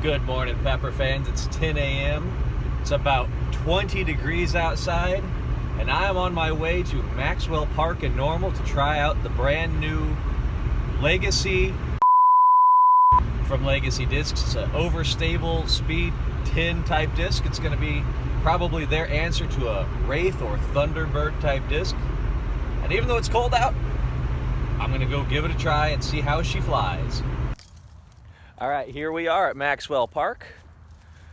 Good morning, Pepper fans. It's 10 a.m. It's about 20 degrees outside, and I am on my way to Maxwell Park in Normal to try out the brand new Legacy from Legacy Discs. It's an overstable speed 10 type disc. It's going to be probably their answer to a Wraith or Thunderbird type disc. And even though it's cold out, I'm going to go give it a try and see how she flies. All right, here we are at Maxwell Park.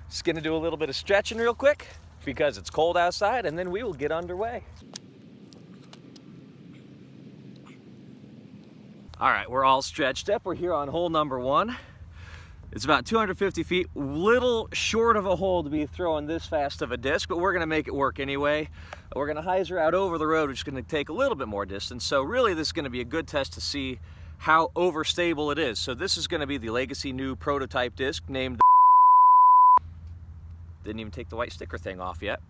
Just gonna do a little bit of stretching real quick because it's cold outside, and then we will get underway. All right, we're all stretched up. We're here on hole number 1. It's about 250 feet, little short of a hole to be throwing this fast of a disc, but we're gonna make it work anyway. We're gonna hyzer out over the road, which is gonna take a little bit more distance. So really this is gonna be a good test to see how overstable it is. So this is going to be the Legacy new prototype disc named didn't even take the white sticker thing off yet.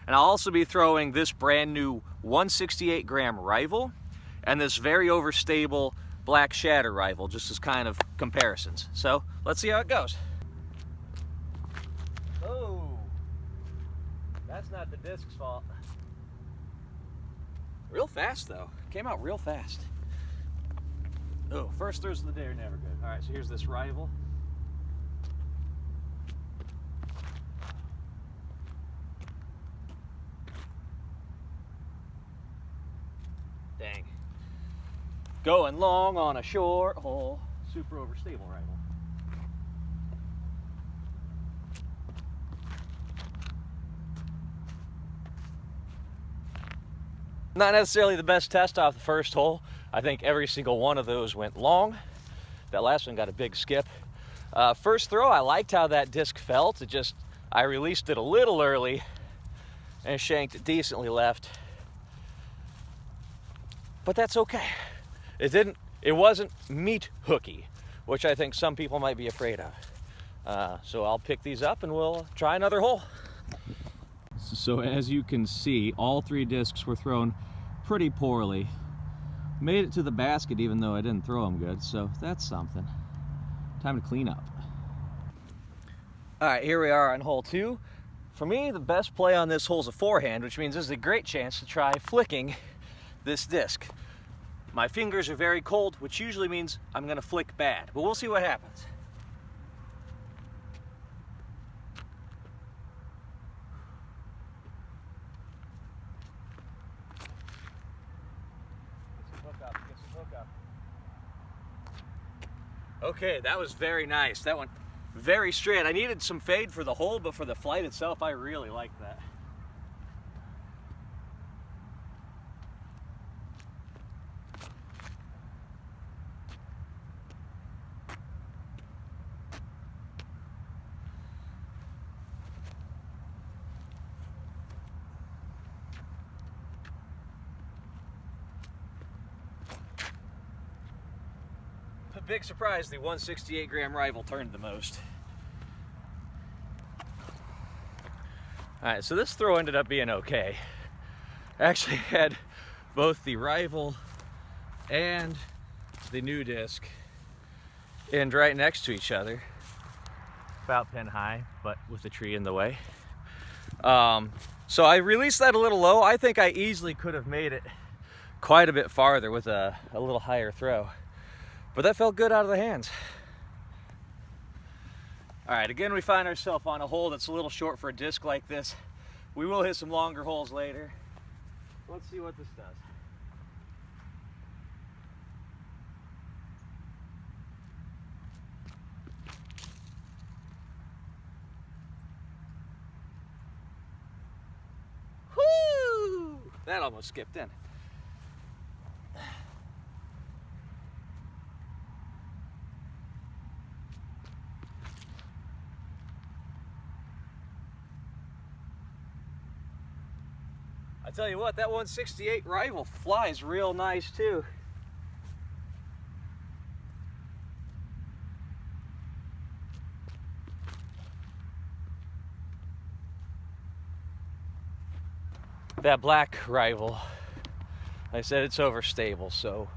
And I'll also be throwing this brand new 168 gram Rival and this very overstable Black Shatter Rival, just as kind of comparisons. So let's see how it goes. Oh, that's not the disc's fault. Real fast though, came out real fast. Oh, first throws of the day are never good. All right, so here's this Rival. Dang. Going long on a short hole. Super overstable Rival. Not necessarily the best test off the first hole. I think every single one of those went long. That last one got a big skip. First throw, I liked how that disc felt. I released it a little early and shanked it decently left. But that's okay. It wasn't meat hooky, which I think some people might be afraid of. So I'll pick these up and we'll try another hole. So as you can see, all 3 discs were thrown pretty poorly. Made it to the basket even though I didn't throw them good, so that's something. Time to clean up. All right, here we are on hole 2. For me, the best play on this hole is a forehand, which means this is a great chance to try flicking this disc. My fingers are very cold, which usually means I'm gonna flick bad, but we'll see what happens. Okay, that was very nice. That went very straight. I needed some fade for the hole, but for the flight itself, I really liked that. Big surprise, the 168 gram Rival turned the most. All right, so this throw ended up being okay. I actually had both the Rival and the new disc end right next to each other, about pin high, but with the tree in the way. So I released that a little low. I think I easily could have made it quite a bit farther with a little higher throw. But that felt good out of the hands. All right, again, we find ourselves on a hole that's a little short for a disc like this. We will hit some longer holes later. Let's see what this does. Whoo! That almost skipped in. I tell you what, that 168 Rival flies real nice too. That Black Rival, I said it's overstable, so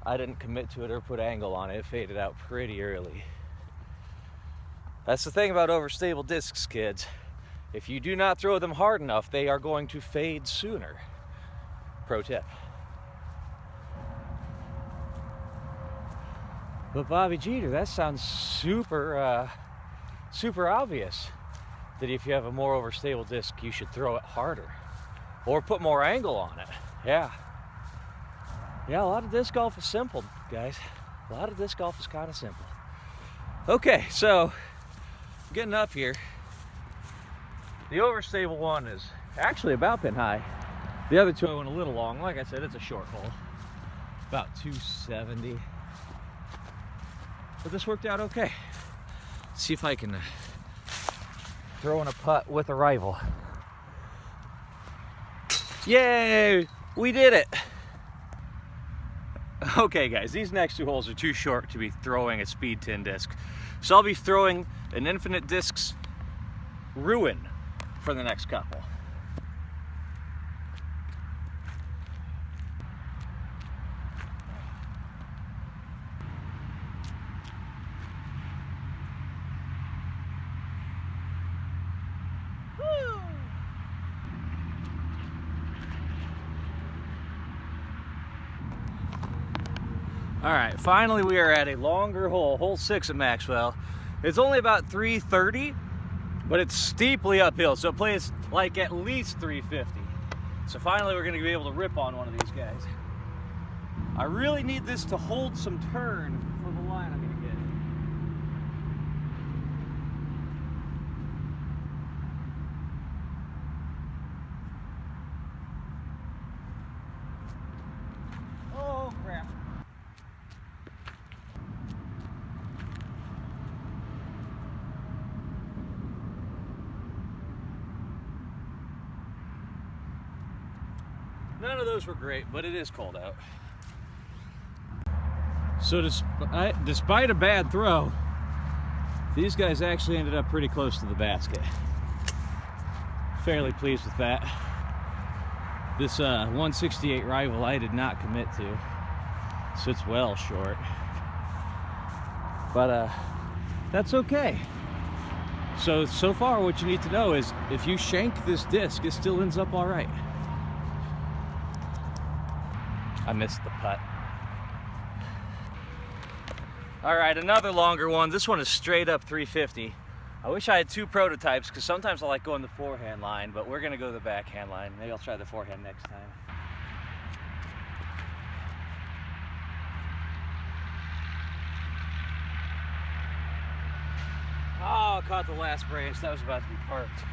I didn't commit to it or put angle on it. It faded out pretty early. That's the thing about overstable discs, kids. If you do not throw them hard enough, they are going to fade sooner. Pro tip. But Bobby Jeter, that sounds super obvious. That if you have a more overstable disc, you should throw it harder. Or put more angle on it. Yeah. Yeah, a lot of disc golf is simple, guys. A lot of disc golf is kind of simple. Okay, so getting up here. The overstable one is actually about pin high. The other two I went a little long. Like I said, it's a short hole. About 270. But this worked out okay. Let's see if I can throw in a putt with a rival. Yay! We did it! Okay guys, these next two holes are too short to be throwing a speed tin disc. So I'll be throwing an Infinite Discs Ruin for the next couple. All right, finally we are at a longer hole, hole 6 at Maxwell. It's only about 330, but it's steeply uphill, so it plays like at least 350. So finally we're gonna be able to rip on one of these guys. I really need this to hold some turn for the line I'm gonna get. Oh crap. None of those were great, but it is cold out. So despite a bad throw, these guys actually ended up pretty close to the basket. Fairly pleased with that. This 168 rival I did not commit to, so it's well short. But that's okay. So far what you need to know is if you shank this disc, it still ends up all right. I missed the putt. All right, another longer one. This one is straight up 350. I wish I had two prototypes because sometimes I like going the forehand line, but we're gonna go the backhand line. Maybe I'll try the forehand next time. Oh, caught the last branch. That was about to be parked.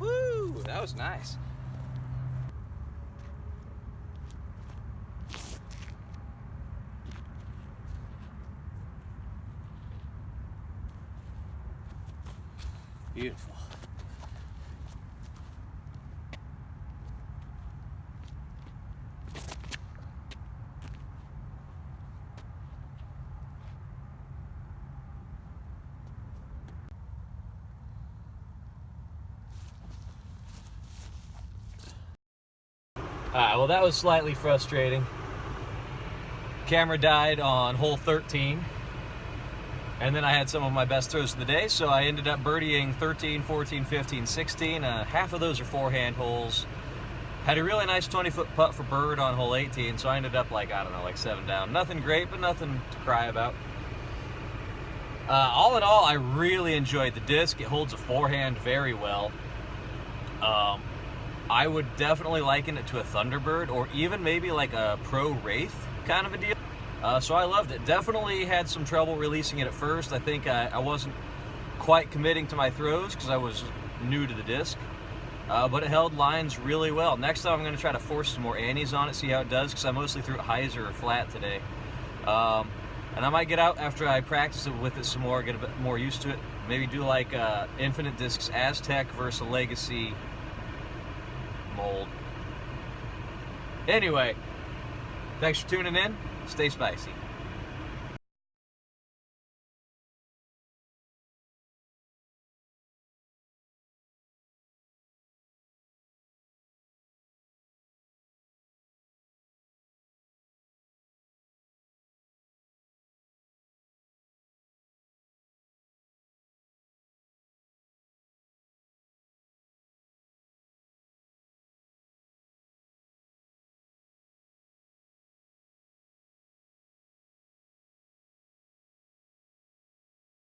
Woo, that was nice. Beautiful. Well, that was slightly frustrating. Camera died on hole 13. And then I had some of my best throws of the day, so I ended up birdieing 13, 14, 15, 16. Half of those are forehand holes. Had a really nice 20-foot putt for bird on hole 18, so I ended up like 7 down. Nothing great, but nothing to cry about. All in all, I really enjoyed the disc. It holds a forehand very well. I would definitely liken it to a Thunderbird, or even maybe like a Pro Wraith kind of a deal. So I loved it. Definitely had some trouble releasing it at first. I think I wasn't quite committing to my throws because I was new to the disc. But it held lines really well. Next time I'm going to try to force some more annies on it, see how it does, because I mostly threw it hyzer or flat today. And I might get out after I practice it with it some more, get a bit more used to it. Maybe do like Infinite Discs Aztec versus a Legacy mold. Anyway, thanks for tuning in. Stay spicy.